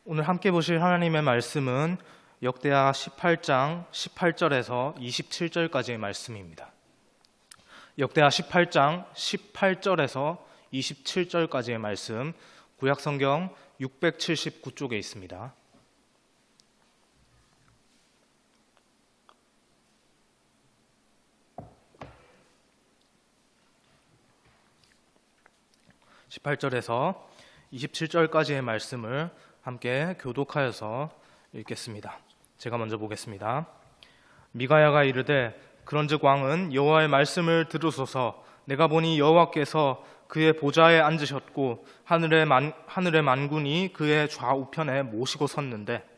오늘 함께 보실 하나님의 말씀은 역대하 18장 18절에서 27절까지의 말씀입니다. 역대하 18장 18절에서 27절까지의 말씀, 구약성경 679쪽에 있습니다. (18절에서) 27절까지의 말씀을 함께 교독하여서 읽겠습니다. 제가 먼저 보겠습니다. 미가야가 이르되 그런즉 왕은 여호와의 말씀을 들으소서. 내가 보니 여호와께서 그의 보좌에 앉으셨고 하늘의 만군이 그의 좌우편에 모시고 섰는데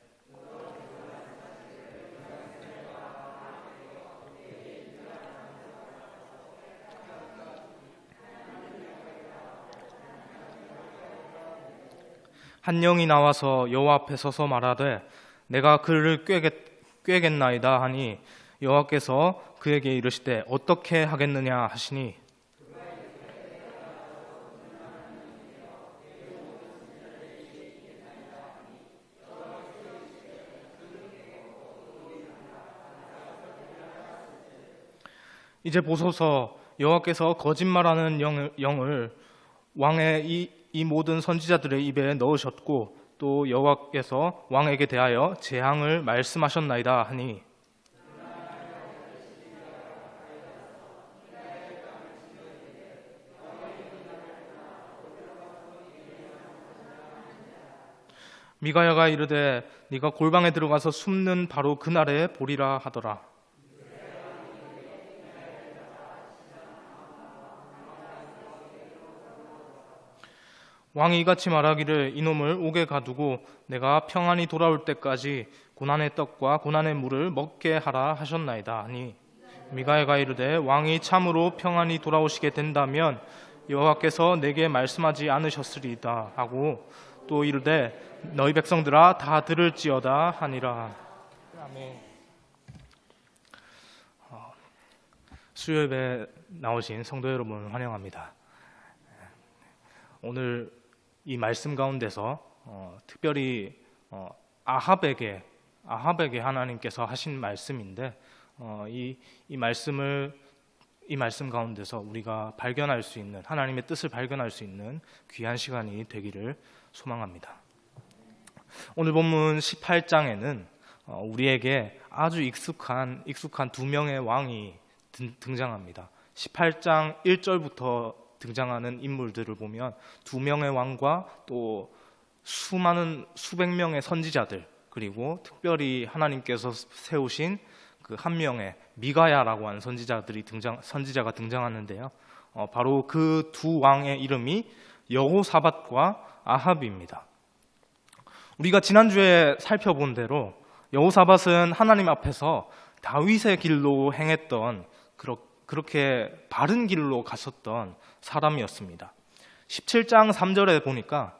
한 영이 나와서 여호와 앞에 서서 말하되 내가 그를 꾀겠나이다 하니 여호와께서 그에게 이르시되 어떻게 하겠느냐 하시니 이제 보소서 여호와께서 거짓말하는 영을 왕의 이 모든 선지자들의 입에 넣으셨고 또 여호와께서 왕에게 대하여 재앙을 말씀하셨나이다 하니 미가야가 이르되 네가 골방에 들어가서 숨는 바로 그날에 보리라 하더라. 왕이 이같이 말하기를 이놈을 옥에 가두고 내가 평안히 돌아올 때까지 고난의 떡과 고난의 물을 먹게 하라 하셨나이다 하니 미가야가 이르되 왕이 참으로 평안히 돌아오시게 된다면 여호와께서 내게 말씀하지 않으셨으리이다 하고 또 이르되 너희 백성들아 다 들을지어다 하니라. 아멘. 수요예배 나오신 성도 여러분 환영합니다. 오늘 이 말씀 가운데서 특별히 아합에게 하나님께서 하신 말씀인데 이 말씀 가운데서 우리가 발견할 수 있는 하나님의 뜻을 발견할 수 있는 귀한 시간이 되기를 소망합니다. 오늘 본문 18장에는 우리에게 아주 익숙한 두 명의 왕이 등장합니다. 18장 1절부터 등장하는 인물들을 보면 두 명의 왕과 또 수백 명의 선지자들, 그리고 특별히 하나님께서 세우신 그 한 명의 미가야라고 하는 선지자가 등장하는데요. 바로 그 두 왕의 이름이 여호사밧과 아합입니다. 우리가 지난주에 살펴본 대로 여호사밧은 하나님 앞에서 다윗의 길로 행했던 그렇게 바른 길로 갔었던 사람이었습니다. 17장 3절에 보니까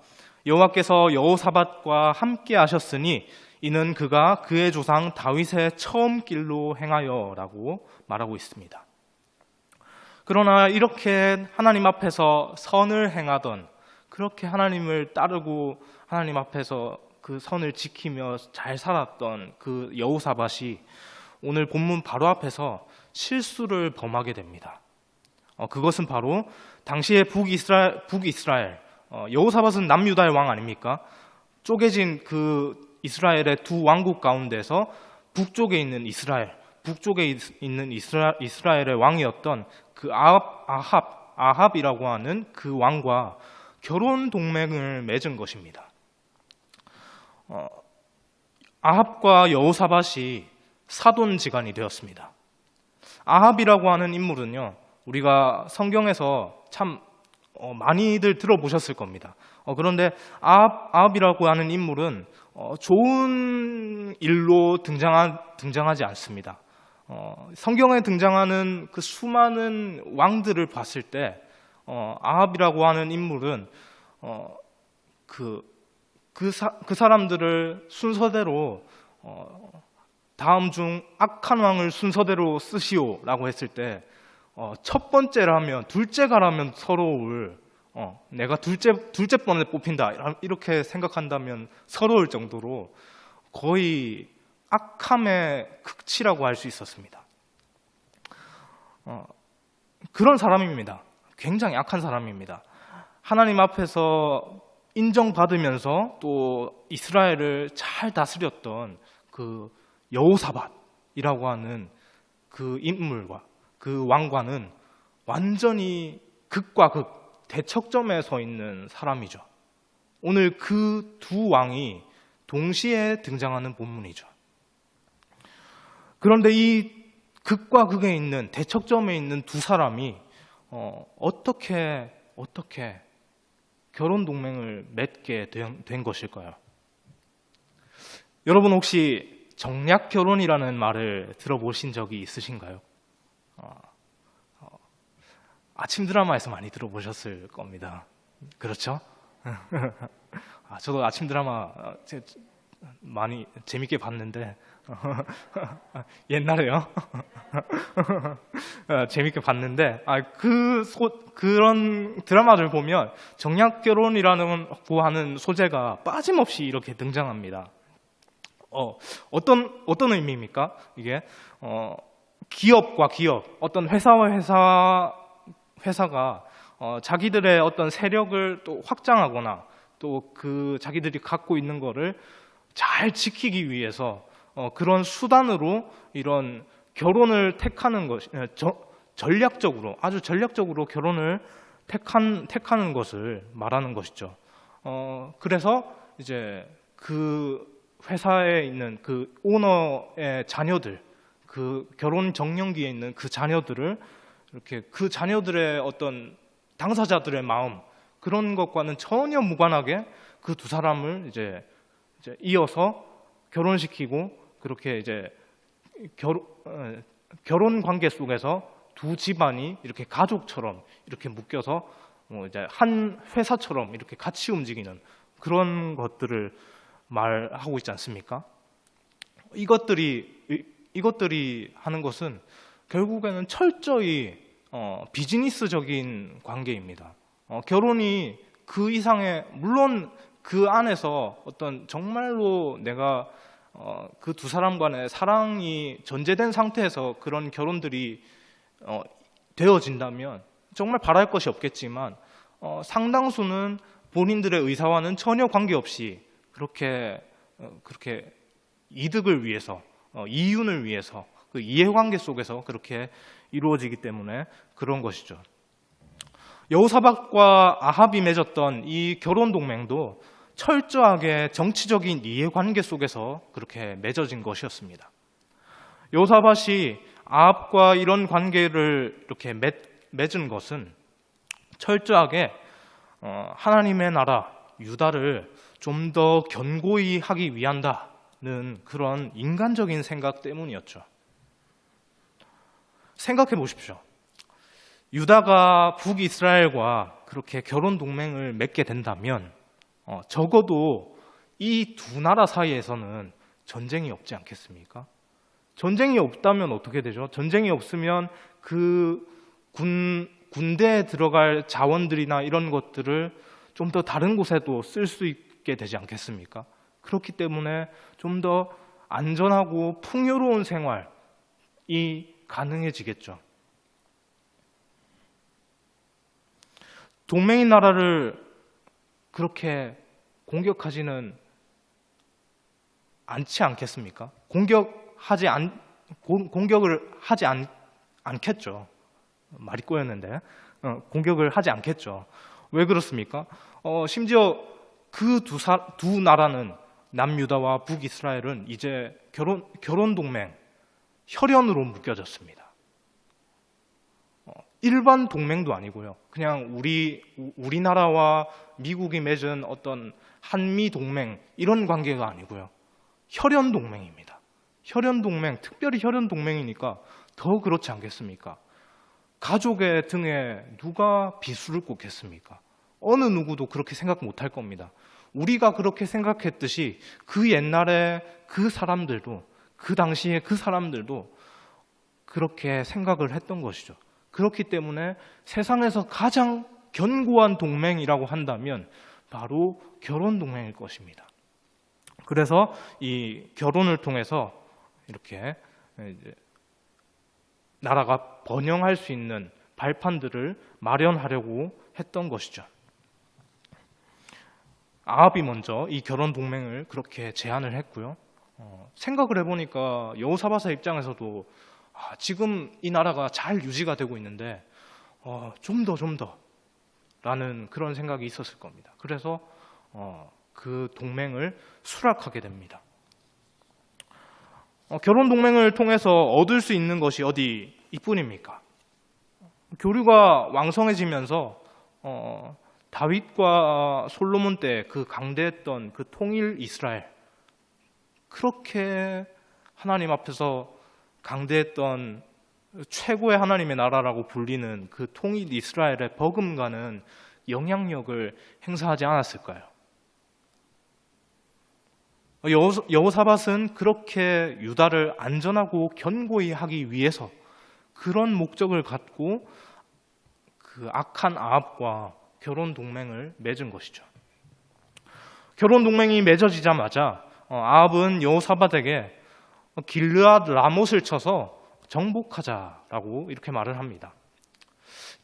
여호와께서 여호사밧과 함께 하셨으니 이는 그가 그의 조상 다윗의 처음 길로 행하여 라고 말하고 있습니다. 그러나 이렇게 하나님 앞에서 선을 행하던, 그렇게 하나님을 따르고 하나님 앞에서 그 선을 지키며 잘 살았던 그 여호사밧이 오늘 본문 바로 앞에서 실수를 범하게 됩니다. 그것은 바로 당시의 북이스라엘, 여호사밧은 남유다의 왕 아닙니까? 쪼개진 그 이스라엘의 두 왕국 가운데서 북쪽에 있는 이스라엘의 왕이었던 그 아합이라고 하는 그 왕과 결혼 동맹을 맺은 것입니다. 아합과 여호사밧이 사돈지간이 되었습니다. 아합이라고 하는 인물은요, 우리가 성경에서 참 많이들 들어보셨을 겁니다. 그런데 아합이라고 하는 인물은 좋은 일로 등장하지 않습니다. 성경에 등장하는 그 수많은 왕들을 봤을 때 아합이라고 하는 인물은 그 사람들을 순서대로 다음 중 악한 왕을 순서대로 쓰시오라고 했을 때 첫 번째라면 둘째가라면 서러울 내가 둘째 번에 뽑힌다 이렇게 생각한다면 서러울 정도로 거의 악함의 극치라고 할 수 있었습니다. 그런 사람입니다. 굉장히 악한 사람입니다. 하나님 앞에서 인정받으면서 또 이스라엘을 잘 다스렸던 그 여호사밧이라고 하는 그 인물과 그 왕과는 완전히 극과 극 대척점에 서 있는 사람이죠. 오늘 그 두 왕이 동시에 등장하는 본문이죠. 그런데 이 극과 극에 있는 대척점에 있는 두 사람이 어떻게 결혼 동맹을 맺게 된 것일까요? 여러분 혹시 정략 결혼이라는 말을 들어보신 적이 있으신가요? 아침 드라마에서 많이 들어보셨을 겁니다. 그렇죠? 저도 아침 드라마 많이 재밌게 봤는데 옛날에요. 재밌게 봤는데 그런 드라마를 보면 정략 결혼이라고 하는 소재가 빠짐없이 이렇게 등장합니다. 어떤 의미입니까? 이게 기업과 기업, 어떤 회사와 회사가 자기들의 어떤 세력을 또 확장하거나 또 그 자기들이 갖고 있는 거를 잘 지키기 위해서 그런 수단으로 이런 결혼을 택하는 것, 전략적으로 아주 전략적으로 결혼을 택하는 것을 말하는 것이죠. 그래서 이제 그 회사에 있는 그 오너의 자녀들, 그 결혼 정년기에 있는 그 자녀들을 이렇게 그 자녀들의 어떤 당사자들의 마음 그런 것과는 전혀 무관하게 그 두 사람을 이제 이어서 결혼시키고 그렇게 이제 결혼 관계 속에서 두 집안이 이렇게 가족처럼 이렇게 묶여서 이제 한 회사처럼 이렇게 같이 움직이는 그런 것들을 말하고 있지 않습니까? 이것들이 하는 것은 결국에는 철저히 비즈니스적인 관계입니다. 결혼이 그 이상의 물론 그 안에서 어떤 정말로 내가 그 두 사람 간의 사랑이 전제된 상태에서 그런 결혼들이 되어진다면 정말 바랄 것이 없겠지만 상당수는 본인들의 의사와는 전혀 관계없이 그렇게 이득을 위해서 이윤을 위해서 그 이해관계 속에서 그렇게 이루어지기 때문에 그런 것이죠. 여호사밧과 아합이 맺었던 이 결혼 동맹도 철저하게 정치적인 이해관계 속에서 그렇게 맺어진 것이었습니다. 여호사밧이 아합과 이런 관계를 이렇게 맺은 것은 철저하게 하나님의 나라 유다를 좀 더 견고히 하기 위한다는 그런 인간적인 생각 때문이었죠. 생각해 보십시오. 유다가 북이스라엘과 그렇게 결혼 동맹을 맺게 된다면 적어도 이 두 나라 사이에서는 전쟁이 없지 않겠습니까? 전쟁이 없다면 어떻게 되죠? 전쟁이 없으면 그 군대에 들어갈 자원들이나 이런 것들을 좀 더 다른 곳에도 쓸 수 있게 되지 않겠습니까? 그렇기 때문에 좀 더 안전하고 풍요로운 생활이 가능해지겠죠. 동맹인 나라를 그렇게 공격하지는 않지 않겠습니까? 공격을 하지 않겠죠. 말이 꼬였는데 공격을 하지 않겠죠. 왜 그렇습니까? 심지어 그 두 나라는 남유다와 북이스라엘은 이제 결혼 동맹 혈연으로 묶여졌습니다. 일반 동맹도 아니고요. 그냥 우리나라와 미국이 맺은 어떤 한미 동맹 이런 관계가 아니고요. 혈연 동맹입니다. 혈연 동맹, 특별히 혈연 동맹이니까 더 그렇지 않겠습니까? 가족의 등에 누가 비수를 꽂겠습니까? 어느 누구도 그렇게 생각 못할 겁니다. 우리가 그렇게 생각했듯이 그 옛날에 그 사람들도 그 당시에 그 사람들도 그렇게 생각을 했던 것이죠. 그렇기 때문에 세상에서 가장 견고한 동맹이라고 한다면 바로 결혼 동맹일 것입니다. 그래서 이 결혼을 통해서 이렇게 이제 나라가 번영할 수 있는 발판들을 마련하려고 했던 것이죠. 아합이 먼저 이 결혼 동맹을 그렇게 제안을 했고요. 생각을 해보니까 여호사밧의 입장에서도 지금 이 나라가 잘 유지가 되고 있는데 좀 더 라는 그런 생각이 있었을 겁니다. 그래서 그 동맹을 수락하게 됩니다. 결혼 동맹을 통해서 얻을 수 있는 것이 어디 이뿐입니까? 교류가 왕성해지면서 다윗과 솔로몬 때 그 강대했던 그 통일 이스라엘, 그렇게 하나님 앞에서 강대했던 최고의 하나님의 나라라고 불리는 그 통일 이스라엘의 버금가는 영향력을 행사하지 않았을까요? 여호사밧은 그렇게 유다를 안전하고 견고히 하기 위해서 그런 목적을 갖고 그 악한 아합과 결혼 동맹을 맺은 것이죠. 결혼 동맹이 맺어지자마자 아합은 여호사밧에게 길르앗 라못을 쳐서 정복하자라고 이렇게 말을 합니다.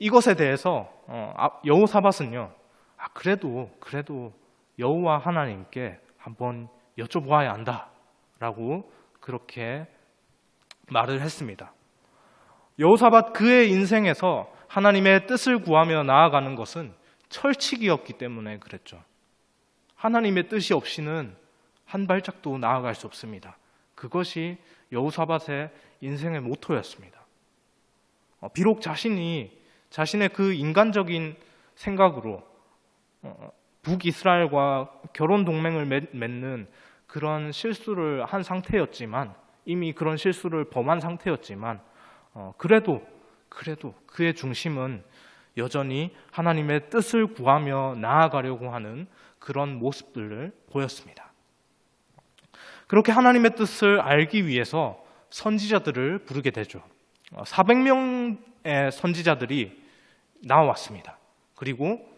이것에 대해서 여호사밧은요, 그래도 여호와 하나님께 한번 여쭤보아야 한다라고 그렇게 말을 했습니다. 여호사밧 그의 인생에서 하나님의 뜻을 구하며 나아가는 것은 철칙이었기 때문에 그랬죠. 하나님의 뜻이 없이는 한 발짝도 나아갈 수 없습니다. 그것이 여호사밧의 인생의 모토였습니다. 비록 자신의 그 인간적인 생각으로 북이스라엘과 결혼 동맹을 맺는 그런 실수를 한 상태였지만, 이미 그런 실수를 범한 상태였지만, 그래도 그의 중심은 여전히 하나님의 뜻을 구하며 나아가려고 하는 그런 모습들을 보였습니다. 그렇게 하나님의 뜻을 알기 위해서 선지자들을 부르게 되죠. 400명의 선지자들이 나왔습니다. 그리고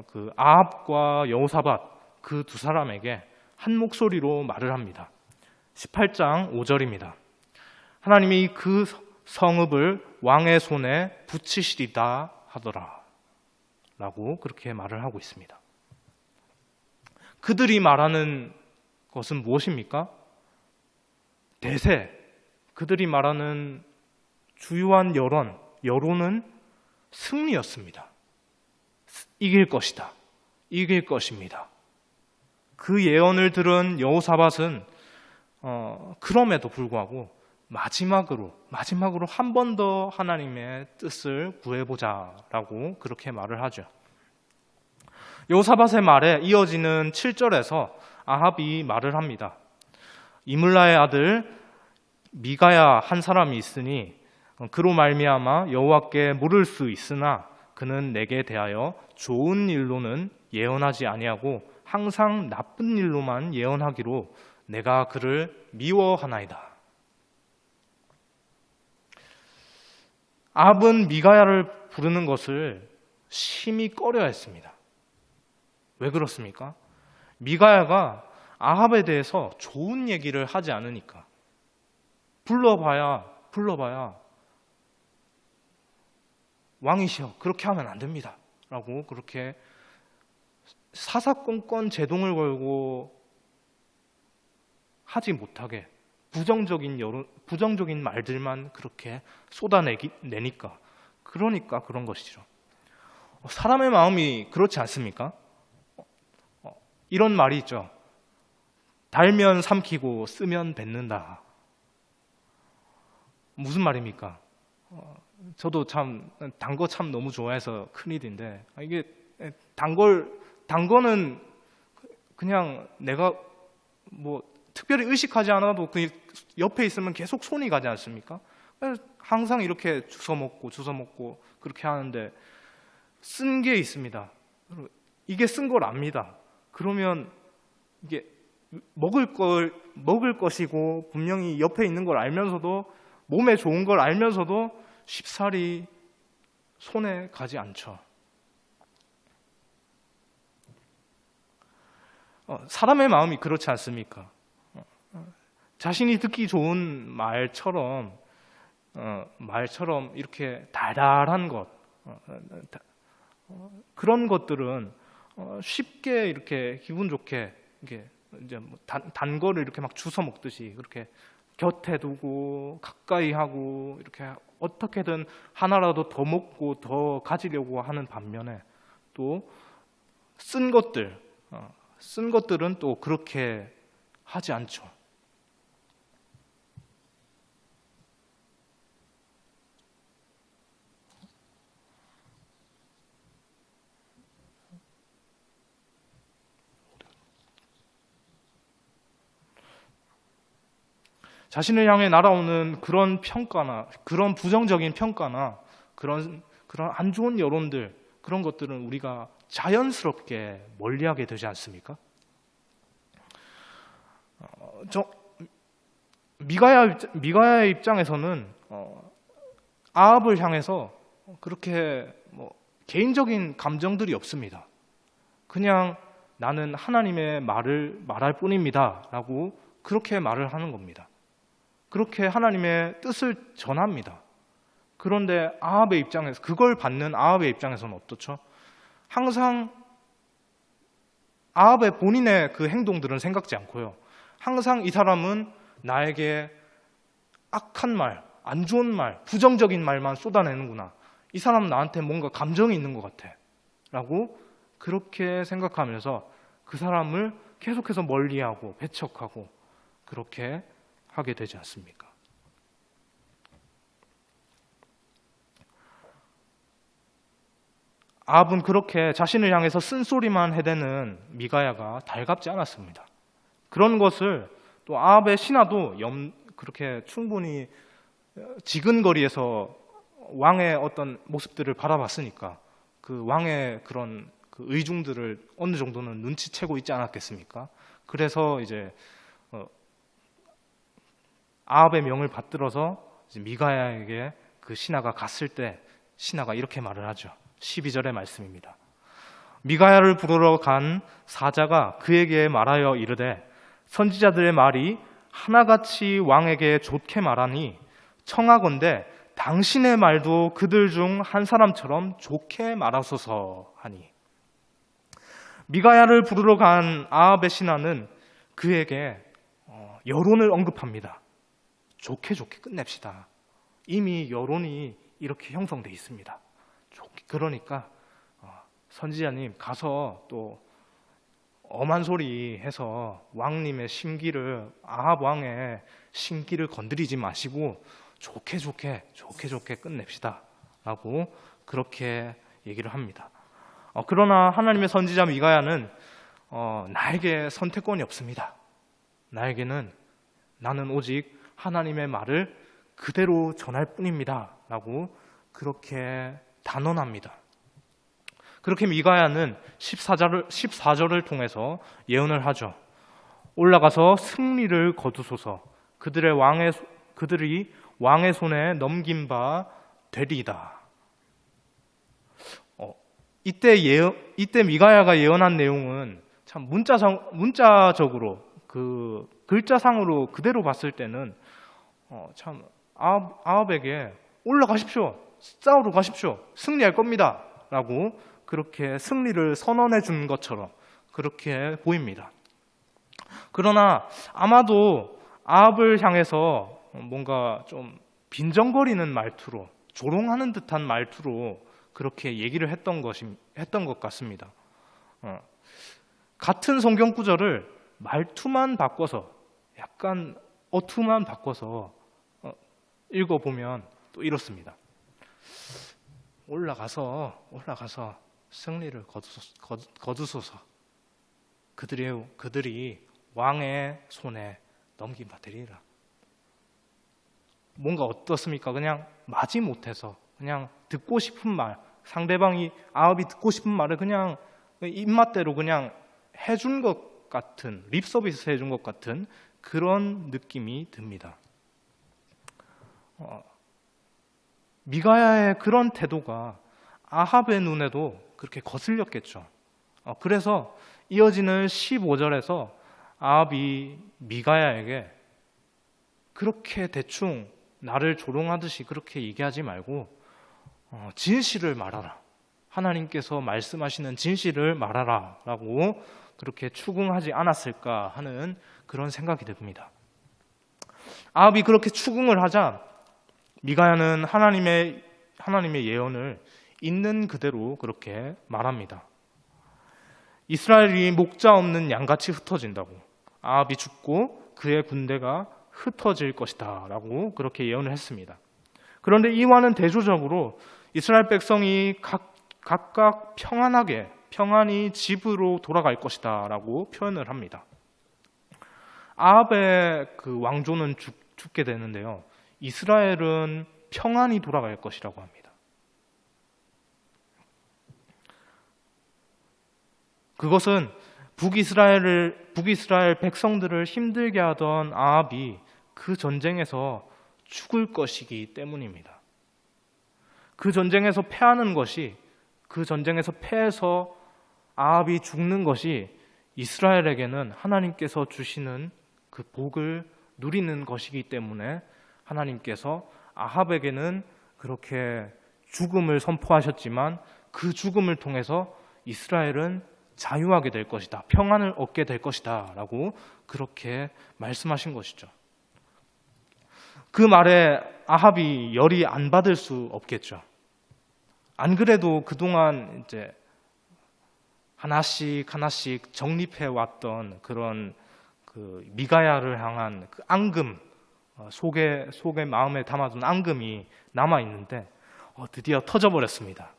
그 아합과 여호사밧 그 두 사람에게 한 목소리로 말을 합니다. 18장 5절입니다. 하나님이 그 성읍을 왕의 손에 붙이시리다 하더라 라고 그렇게 말을 하고 있습니다. 그들이 말하는 것은 무엇입니까? 대세, 그들이 말하는 주요한 여론은 승리였습니다. 이길 것입니다. 그 예언을 들은 여호사밧은 그럼에도 불구하고 마지막으로 한 번 더 하나님의 뜻을 구해보자라고 그렇게 말을 하죠. 여호사밧의 말에 이어지는 7절에서 아합이 말을 합니다. 이물라의 아들 미가야 한 사람이 있으니 그로 말미암아 여호와께 물을 수 있으나 그는 내게 대하여 좋은 일로는 예언하지 아니하고 항상 나쁜 일로만 예언하기로 내가 그를 미워하나이다. 아합은 미가야를 부르는 것을 심히 꺼려했습니다. 왜 그렇습니까? 미가야가 아합에 대해서 좋은 얘기를 하지 않으니까. 불러봐야 왕이시여 그렇게 하면 안 됩니다 라고 그렇게 사사건건 제동을 걸고 하지 못하게 부정적인 말들만 그렇게 쏟아내니까, 그러니까 그런 것이죠. 사람의 마음이 그렇지 않습니까? 이런 말이 있죠. 달면 삼키고 쓰면 뱉는다. 무슨 말입니까? 저도 참 단 거 참 너무 좋아해서 큰일인데, 이게 단 거는 그냥 내가 뭐 특별히 의식하지 않아도 그 옆에 있으면 계속 손이 가지 않습니까? 항상 이렇게 주워 먹고 그렇게 하는데, 쓴 게 있습니다. 이게 쓴 걸 압니다. 그러면 이게 먹을 것이고 분명히 옆에 있는 걸 알면서도, 몸에 좋은 걸 알면서도 쉽사리 손에 가지 않죠. 사람의 마음이 그렇지 않습니까? 자신이 듣기 좋은 말처럼 이렇게 달달한 것, 그런 것들은 쉽게 이렇게 기분 좋게 이게 이제 뭐 단 거를 이렇게 막 주워 먹듯이 그렇게 곁에 두고 가까이 하고 이렇게 어떻게든 하나라도 더 먹고 더 가지려고 하는 반면에, 또 쓴 것들은 또 그렇게 하지 않죠. 자신을 향해 날아오는 그런 평가나 그런 부정적인 평가나 그런 안 좋은 여론들, 그런 것들은 우리가 자연스럽게 멀리하게 되지 않습니까? 미가야의 입장에서는 아합을 향해서 그렇게 뭐 개인적인 감정들이 없습니다. 그냥 나는 하나님의 말을 말할 뿐입니다라고 그렇게 말을 하는 겁니다. 그렇게 하나님의 뜻을 전합니다. 그런데 아합의 입장에서, 그걸 받는 아합의 입장에서는 어떻죠? 항상 아합의 본인의 그 행동들은 생각지 않고요, 항상 이 사람은 나에게 악한 말, 안 좋은 말, 부정적인 말만 쏟아내는구나, 이 사람은 나한테 뭔가 감정이 있는 것 같아 라고 그렇게 생각하면서 그 사람을 계속해서 멀리하고 배척하고 그렇게 하게 되지 않습니까? 아합은 그렇게 자신을 향해서 쓴소리만 해대는 미가야가 달갑지 않았습니다. 그런 것을 또 아합의 신하도 그렇게 충분히 지근거리에서 왕의 어떤 모습들을 바라봤으니까 그 왕의 그런 그 의중들을 어느 정도는 눈치채고 있지 않았겠습니까? 그래서 이제 아합의 명을 받들어서 미가야에게 그 신하가 갔을 때 신하가 이렇게 말을 하죠. 12절의 말씀입니다. 미가야를 부르러 간 사자가 그에게 말하여 이르되, 선지자들의 말이 하나같이 왕에게 좋게 말하니 청하건대 당신의 말도 그들 중 한 사람처럼 좋게 말하소서 하니. 미가야를 부르러 간 아합의 신하는 그에게 여론을 언급합니다. 좋게 끝냅시다. 이미 여론이 이렇게 형성돼 있습니다. 그러니까 선지자님 가서 또 엄한 소리 해서 왕님의 심기를, 아합 왕의 심기를 건드리지 마시고 좋게 끝냅시다 라고 그렇게 얘기를 합니다. 그러나 하나님의 선지자 미가야는 나에게 선택권이 없습니다. 나는 오직 하나님의 말을 그대로 전할 뿐입니다 라고 그렇게 단언합니다. 그렇게 미가야는 14절을 통해서 예언을 하죠. 올라가서 승리를 거두소서, 그들이 왕의 손에 넘긴 바 되리이다. 이때 미가야가 예언한 내용은 참 문자적으로 그 글자상으로 그대로 봤을 때는 참 아합에게 올라가십시오, 싸우러 가십시오, 승리할 겁니다 라고 그렇게 승리를 선언해 준 것처럼 그렇게 보입니다. 그러나 아마도 아합을 향해서 뭔가 좀 빈정거리는 말투로, 조롱하는 듯한 말투로 그렇게 얘기를 했던 것 같습니다. 같은 성경 구절을 말투만 바꿔서, 약간 어투만 바꿔서 읽어보면 또 이렇습니다. 올라가서 승리를 거두소서, 그들이 왕의 손에 넘긴 바 되리라. 뭔가 어떻습니까? 그냥 마지못해서 그냥 듣고 싶은 말, 상대방이 아합이 듣고 싶은 말을 그냥 입맛대로 그냥 해준 것 같은, 립 서비스 해준 것 같은 그런 느낌이 듭니다. 미가야의 그런 태도가 아합의 눈에도 그렇게 거슬렸겠죠. 그래서 이어지는 15절에서 아합이 미가야에게 그렇게 대충 나를 조롱하듯이 그렇게 얘기하지 말고 진실을 말하라. 하나님께서 말씀하시는 진실을 말하라 라고 그렇게 추궁하지 않았을까 하는 그런 생각이 듭니다. 아합이 그렇게 추궁을 하자 미가야는 하나님의 예언을 있는 그대로 그렇게 말합니다. 이스라엘이 목자 없는 양같이 흩어진다고, 아합이 죽고 그의 군대가 흩어질 것이다 라고 그렇게 예언을 했습니다. 그런데 이와는 대조적으로 이스라엘 백성이 각각 평안히 집으로 돌아갈 것이다 라고 표현을 합니다. 아합의 그 왕조는 죽게 되는데요, 이스라엘은 평안히 돌아갈 것이라고 합니다. 그것은 북이스라엘 백성들을 힘들게 하던 아합이 그 전쟁에서 죽을 것이기 때문입니다. 그 전쟁에서 패해서 아합이 죽는 것이 이스라엘에게는 하나님께서 주시는 그 복을 누리는 것이기 때문에 하나님께서 아합에게는 그렇게 죽음을 선포하셨지만 그 죽음을 통해서 이스라엘은 자유하게 될 것이다, 평안을 얻게 될 것이다 라고 그렇게 말씀하신 것이죠. 그 말에 아합이 열이 안 받을 수 없겠죠. 안 그래도 그동안 이제 하나씩 정립해 왔던 그런 그 미가야를 향한 그 앙금, 속에 마음에 담아둔 앙금이 남아 있는데 드디어 터져버렸습니다.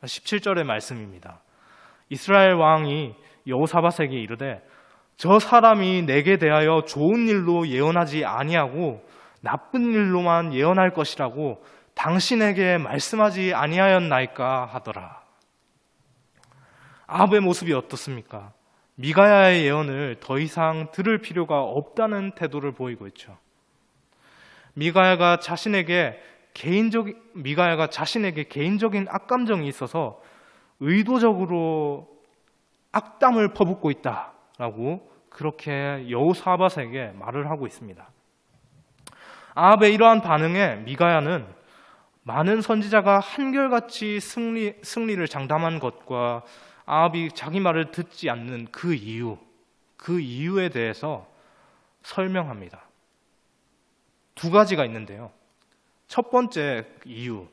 17절의 말씀입니다. 이스라엘 왕이 여호사밧에게 이르되 저 사람이 내게 대하여 좋은 일로 예언하지 아니하고 나쁜 일로만 예언할 것이라고 당신에게 말씀하지 아니하였나이까 하더라. 아합의 모습이 어떻습니까? 미가야의 예언을 더 이상 들을 필요가 없다는 태도를 보이고 있죠. 미가야가 자신에게 개인적인 악감정이 있어서 의도적으로 악담을 퍼붓고 있다라고 그렇게 여호사밧에게 말을 하고 있습니다. 아합의 이러한 반응에 미가야는 많은 선지자가 한결같이 승리를 장담한 것과 아합이 자기 말을 듣지 않는 그 이유에 대해서 설명합니다. 두 가지가 있는데요. 첫 번째 이유,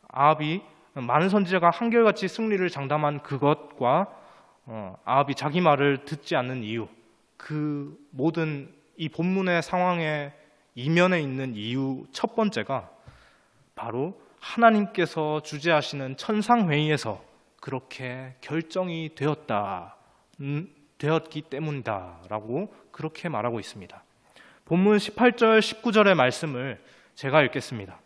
아합이 많은 선지자가 한결같이 승리를 장담한 그것과 아합이 자기 말을 듣지 않는 이유, 그 모든 이 본문의 상황의 이면에 있는 이유 첫 번째가 바로 하나님께서 주재하시는 천상회의에서 그렇게 결정이 되었기 때문이다라고 그렇게 말하고 있습니다. 본문 18절 19절의 말씀을 제가 읽겠습니다.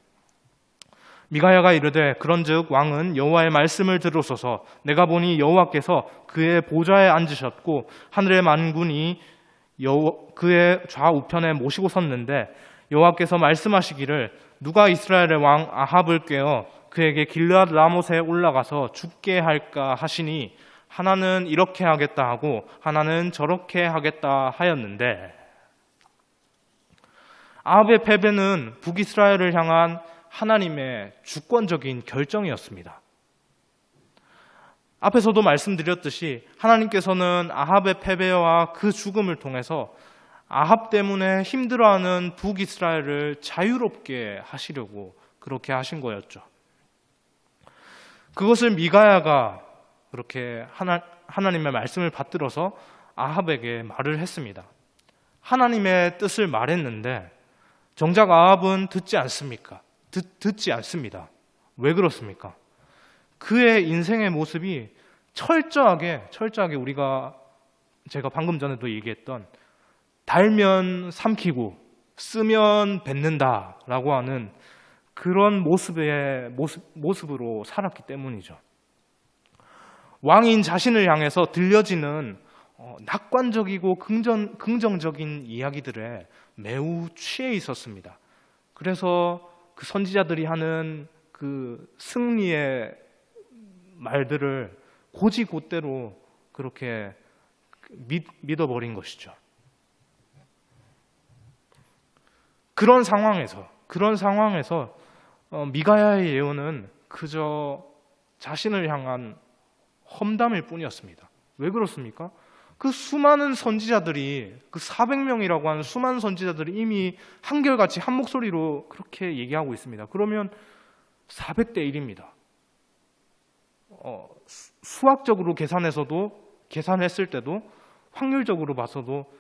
미가야가 이르되 그런즉 왕은 여호와의 말씀을 들으소서. 내가 보니 여호와께서 그의 보좌에 앉으셨고 하늘의 만군이 그의 좌우편에 모시고 섰는데 여호와께서 말씀하시기를 누가 이스라엘의 왕 아합을 꾀어 그에게 길르앗 라못에 올라가서 죽게 할까 하시니 하나는 이렇게 하겠다 하고 하나는 저렇게 하겠다 하였는데, 아합의 패배는 북이스라엘을 향한 하나님의 주권적인 결정이었습니다. 앞에서도 말씀드렸듯이 하나님께서는 아합의 패배와 그 죽음을 통해서 아합 때문에 힘들어하는 북이스라엘을 자유롭게 하시려고 그렇게 하신 거였죠. 그것을 미가야가 그렇게 하나님의 말씀을 받들어서 아합에게 말을 했습니다. 하나님의 뜻을 말했는데 정작 아합은 듣지 않습니다. 왜 그렇습니까? 그의 인생의 모습이 철저하게 제가 방금 전에도 얘기했던 달면 삼키고 쓰면 뱉는다라고 하는 그런 모습으로 살았기 때문이죠. 왕인 자신을 향해서 들려지는 낙관적이고 긍정적인 이야기들에 매우 취해 있었습니다. 그래서 그 선지자들이 하는 그 승리의 말들을 곧이곧대로 그렇게 믿어버린 것이죠. 그런 상황에서 미가야의 예언은 그저 자신을 향한 험담일 뿐이었습니다. 왜 그렇습니까? 그 수많은 선지자들이, 그 400명이라고 하는 수많은 선지자들이 이미 한결같이 한 목소리로 그렇게 얘기하고 있습니다. 그러면 400대 1입니다. 수학적으로 계산했을 때도 확률적으로 봐서도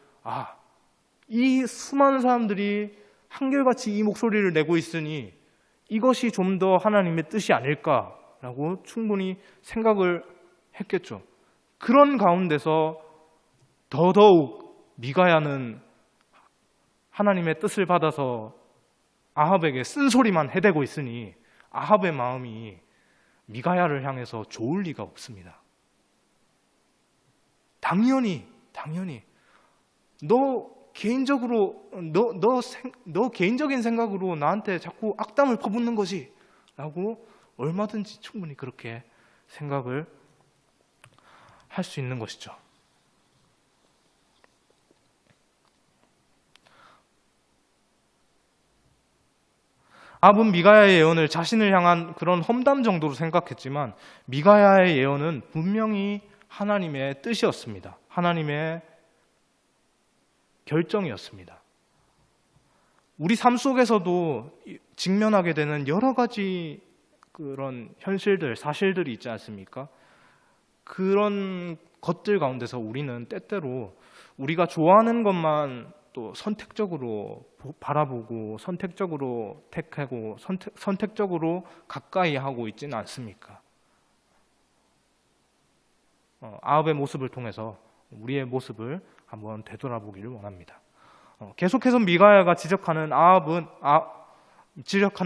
이 수많은 사람들이 한결같이 이 목소리를 내고 있으니 이것이 좀 더 하나님의 뜻이 아닐까라고 충분히 생각을 했겠죠. 그런 가운데서 더더욱 미가야는 하나님의 뜻을 받아서 아합에게 쓴소리만 해대고 있으니 아합의 마음이 미가야를 향해서 좋을 리가 없습니다. 당연히 너 개인적인 생각으로 나한테 자꾸 악담을 퍼붓는 거지 라고 얼마든지 충분히 그렇게 생각을 할 수 있는 것이죠. 아합은 미가야의 예언을 자신을 향한 그런 험담 정도로 생각했지만 미가야의 예언은 분명히 하나님의 뜻이었습니다. 하나님의 결정이었습니다. 우리 삶 속에서도 직면하게 되는 여러 가지 그런 현실들, 사실들이 있지 않습니까? 그런 것들 가운데서 우리는 때때로 우리가 좋아하는 것만 또 선택적으로 바라보고 선택적으로 택하고 선택적으로 가까이 하고 있지는 않습니까? 아합의 모습을 통해서 우리의 모습을 한번 되돌아보기를 원합니다. 계속해서 미가야가 지적하는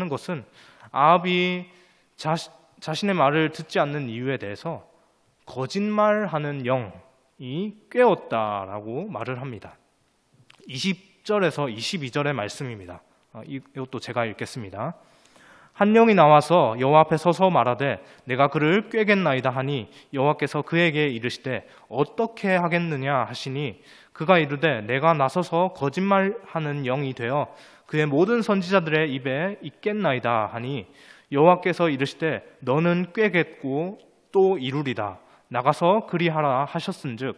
것은 아합이 자신의 말을 듣지 않는 이유에 대해서 거짓말하는 영이 꾀었다라고 말을 합니다. 20절에서 22절의 말씀입니다. 이것도 제가 읽겠습니다. 한 영이 나와서 여호와 앞에 서서 말하되 내가 그를 꾀겠나이다 하니 여호와께서 그에게 이르시되 어떻게 하겠느냐 하시니 그가 이르되 내가 나서서 거짓말하는 영이 되어 그의 모든 선지자들의 입에 있겠나이다 하니 여호와께서 이르시되 너는 꾀겠고 또 이루리다 나가서 그리하라 하셨은즉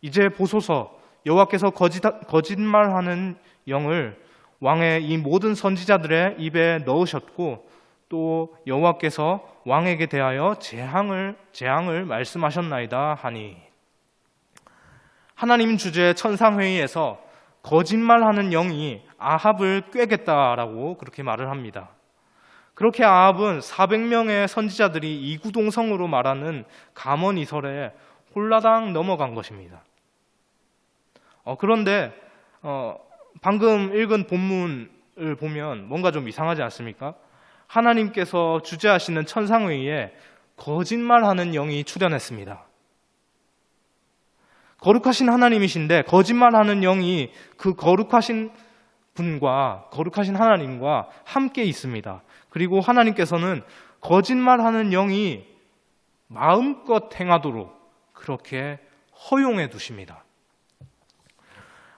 이제 보소서 여호와께서 거짓말하는 영을 왕의 이 모든 선지자들의 입에 넣으셨고 또 여호와께서 왕에게 대하여 재앙을 말씀하셨나이다 하니 하나님 주재 천상회의에서 거짓말하는 영이 아합을 꾀겠다라고 그렇게 말을 합니다. 그렇게 아합은 400명의 선지자들이 이구동성으로 말하는 감언이설에 홀라당 넘어간 것입니다. 그런데 방금 읽은 본문을 보면 뭔가 좀 이상하지 않습니까? 하나님께서 주재하시는 천상회의에 거짓말하는 영이 출현했습니다. 거룩하신 하나님이신데 거짓말하는 영이 그 거룩하신 분과 거룩하신 하나님과 함께 있습니다. 그리고 하나님께서는 거짓말하는 영이 마음껏 행하도록 그렇게 허용해 두십니다.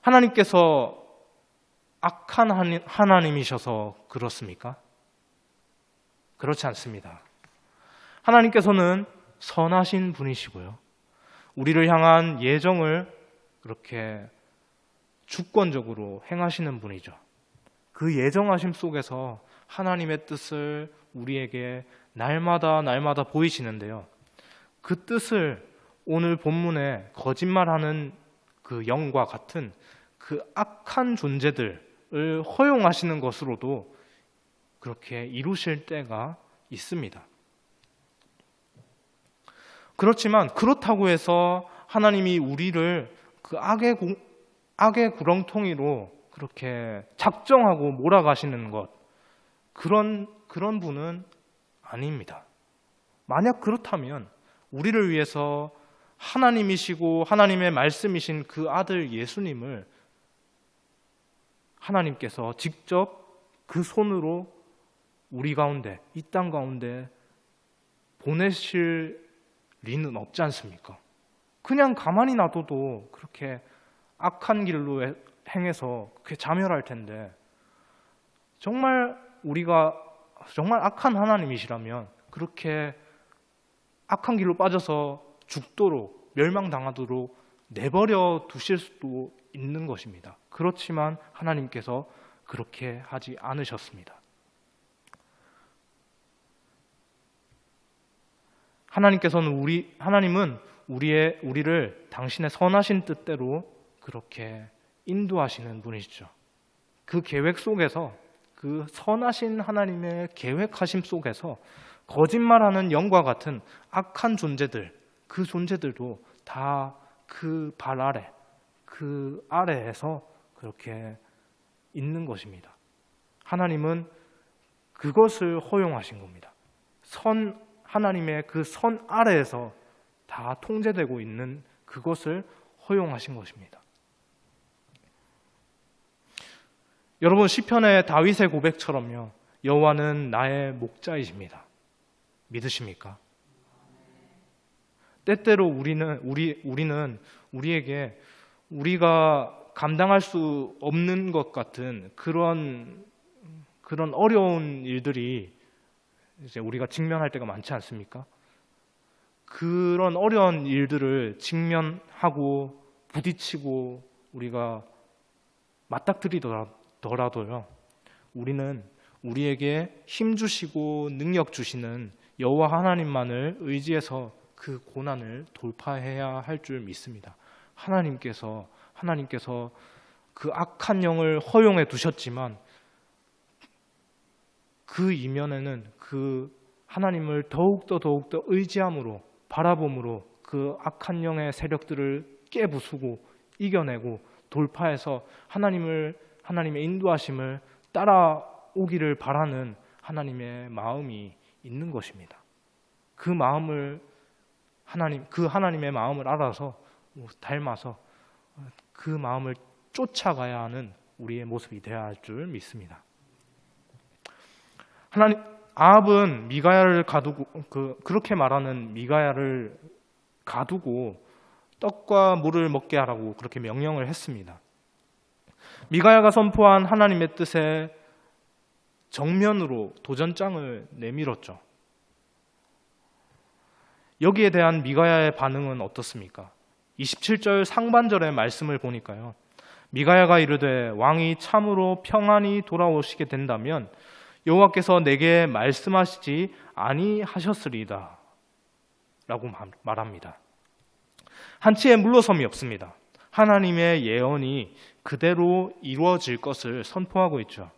하나님께서 악한 하나님이셔서 그렇습니까? 그렇지 않습니다. 하나님께서는 선하신 분이시고요. 우리를 향한 예정을 그렇게 주권적으로 행하시는 분이죠. 그 예정하심 속에서 하나님의 뜻을 우리에게 날마다 보이시는데요. 그 뜻을 오늘 본문에 거짓말하는 그 영과 같은 그 악한 존재들을 허용하시는 것으로도 그렇게 이루실 때가 있습니다. 그렇지만 그렇다고 해서 하나님이 우리를 그 악의 구렁텅이로 그렇게 작정하고 몰아가시는 것, 그런 분은 아닙니다. 만약 그렇다면 우리를 위해서 하나님이시고 하나님의 말씀이신 그 아들 예수님을 하나님께서 직접 그 손으로 우리 가운데, 이 땅 가운데 보내실 리는 없지 않습니까? 그냥 가만히 놔둬도 그렇게 악한 길로 행해서 그게 자멸할 텐데, 정말 우리가 정말 악한 하나님이시라면 그렇게 악한 길로 빠져서 죽도록, 멸망당하도록 내버려 두실 수도 있는 것입니다. 그렇지만 하나님께서 그렇게 하지 않으셨습니다. 하나님은 우리를 당신의 선하신 뜻대로 그렇게 인도하시는 분이시죠. 그 계획 속에서, 그 선하신 하나님의 계획하심 속에서 거짓말하는 영과 같은 악한 존재들, 그 존재들도 다 그 발 아래, 그 아래에서 그렇게 있는 것입니다. 하나님은 그것을 허용하신 겁니다. 하나님의 그 선 아래에서 다 통제되고 있는 그것을 허용하신 것입니다. 여러분, 시편의 다윗의 고백처럼요, 여호와는 나의 목자이십니다. 믿으십니까? 때때로 우리는 우리에게 우리가 감당할 수 없는 것 같은 그런 어려운 일들이 이제 우리가 직면할 때가 많지 않습니까? 그런 어려운 일들을 직면하고 부딪히고 우리가 맞닥뜨리더라도요, 우리는 우리에게 힘 주시고 능력 주시는 여호와 하나님만을 의지해서 그 고난을 돌파해야 할 줄 믿습니다. 하나님께서 그 악한 영을 허용해 두셨지만 그 이면에는 그 하나님을 더욱더 의지함으로, 바라봄으로 그 악한 영의 세력들을 깨부수고 이겨내고 돌파해서 하나님의 인도하심을 따라오기를 바라는 하나님의 마음이 있는 것입니다. 그 하나님의 마음을 알아서 닮아서 그 마음을 쫓아가야 하는 우리의 모습이 되어야 할 줄 믿습니다. 아합은 미가야를 가두고, 그렇게 말하는 미가야를 가두고 떡과 물을 먹게 하라고 그렇게 명령을 했습니다. 미가야가 선포한 하나님의 뜻에 정면으로 도전장을 내밀었죠. 여기에 대한 미가야의 반응은 어떻습니까? 27절 상반절의 말씀을 보니까요, 미가야가 이르되 왕이 참으로 평안히 돌아오시게 된다면 여호와께서 내게 말씀하시지 아니하셨으리이다 라고 말합니다. 한치의 물러섬이 없습니다. 하나님의 예언이 그대로 이루어질 것을 선포하고 있죠.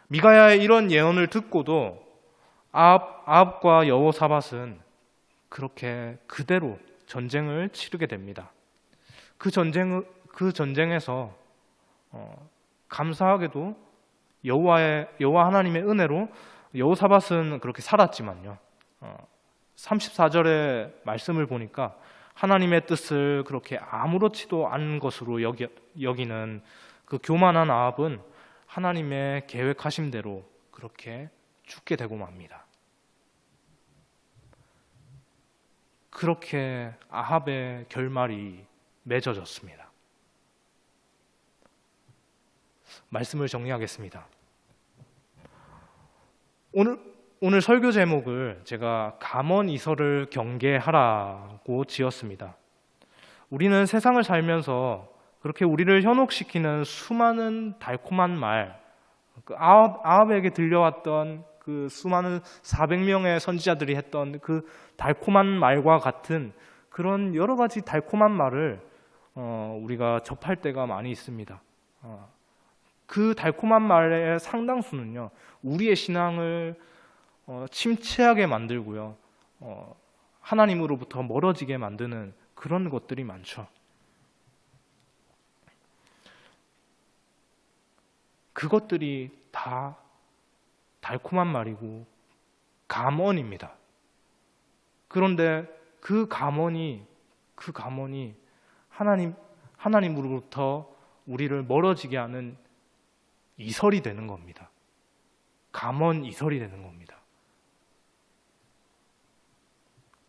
미가야의 이런 예언을 듣고도 아합과 여호사밧은 그렇게 그대로 전쟁을 치르게 됩니다. 그 전쟁에서 감사하게도 여호와 하나님의 은혜로 여호사밧은 그렇게 살았지만요, 34절의 말씀을 보니까 하나님의 뜻을 그렇게 아무렇지도 않은 것으로 여기는 그 교만한 아합은 하나님의 계획하신 대로 그렇게 죽게 되고 맙니다. 그렇게 아합의 결말이 맺어졌습니다. 말씀을 정리하겠습니다. 오늘 설교 제목을 제가 감언이설을 경계하라고 지었습니다. 우리는 세상을 살면서 그렇게 우리를 현혹시키는 수많은 달콤한 말, 아합에게 들려왔던 그 수많은 400명의 선지자들이 했던 그 달콤한 말과 같은 그런 여러 가지 달콤한 말을 우리가 접할 때가 많이 있습니다. 그 달콤한 말의 상당수는요, 우리의 신앙을 침체하게 만들고요, 하나님으로부터 멀어지게 만드는 그런 것들이 많죠. 그것들이 다 달콤한 말이고 감언입니다. 그런데 그 감언이 하나님으로부터 우리를 멀어지게 하는 이설이 되는 겁니다. 감언 이설이 되는 겁니다.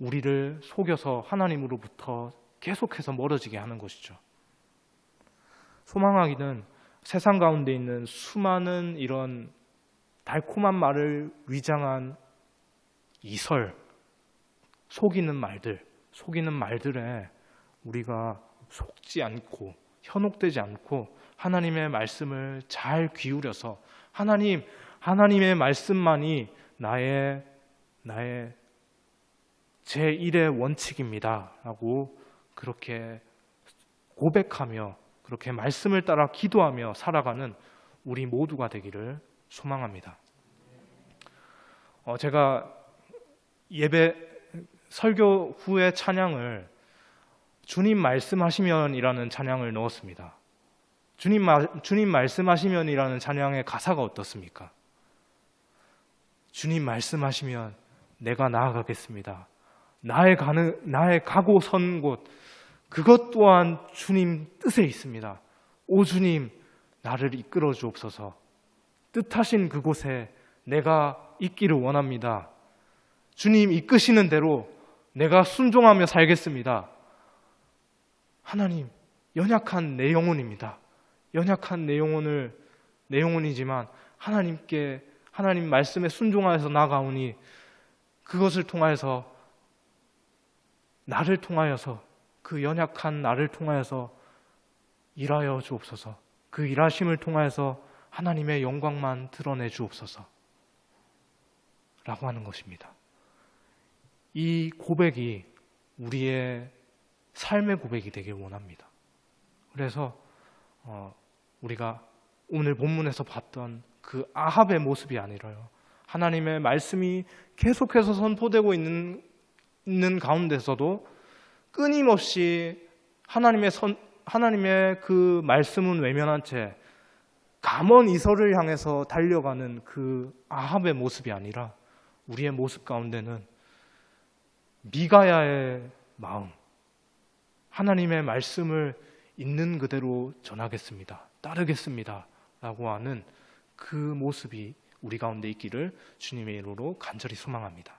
우리를 속여서 하나님으로부터 계속해서 멀어지게 하는 것이죠. 소망하기는 세상 가운데 있는 수많은 이런 달콤한 말을 위장한 이설, 속이는 말들에 우리가 속지 않고 현혹되지 않고 하나님의 말씀을 잘 기울여서 하나님의 말씀만이 나의 제1의 원칙입니다 라고 그렇게 고백하며 그렇게 말씀을 따라 기도하며 살아가는 우리 모두가 되기를 소망합니다. 제가 예배 설교 후에 찬양을 주님 말씀하시면이라는 찬양을 넣었습니다. 주님 말씀하시면이라는 찬양의 가사가 어떻습니까? 주님 말씀하시면 내가 나아가겠습니다. 나의 가고 선 곳, 그것 또한 주님 뜻에 있습니다. 오 주님, 나를 이끌어 주옵소서. 뜻하신 그곳에 내가 있기를 원합니다. 주님 이끄시는 대로 내가 순종하며 살겠습니다. 하나님, 연약한 내 영혼입니다. 연약한 내 영혼이지만 하나님 말씀에 순종하여서 나가오니 그것을 통하여서 나를 통하여서 그 연약한 나를 통하여서 일하여 주옵소서. 그 일하심을 통하여서 하나님의 영광만 드러내 주옵소서 라고 하는 것입니다. 이 고백이 우리의 삶의 고백이 되길 원합니다. 그래서 우리가 오늘 본문에서 봤던 그 아합의 모습이 아니라요, 하나님의 말씀이 계속해서 선포되고 있는 가운데서도 끊임없이 하나님의 그 말씀은 외면한 채 감언 이설을 향해서 달려가는 그 아합의 모습이 아니라 우리의 모습 가운데는 미가야의 마음, 하나님의 말씀을 있는 그대로 전하겠습니다, 따르겠습니다 라고 하는 그 모습이 우리 가운데 있기를 주님의 이름으로 간절히 소망합니다.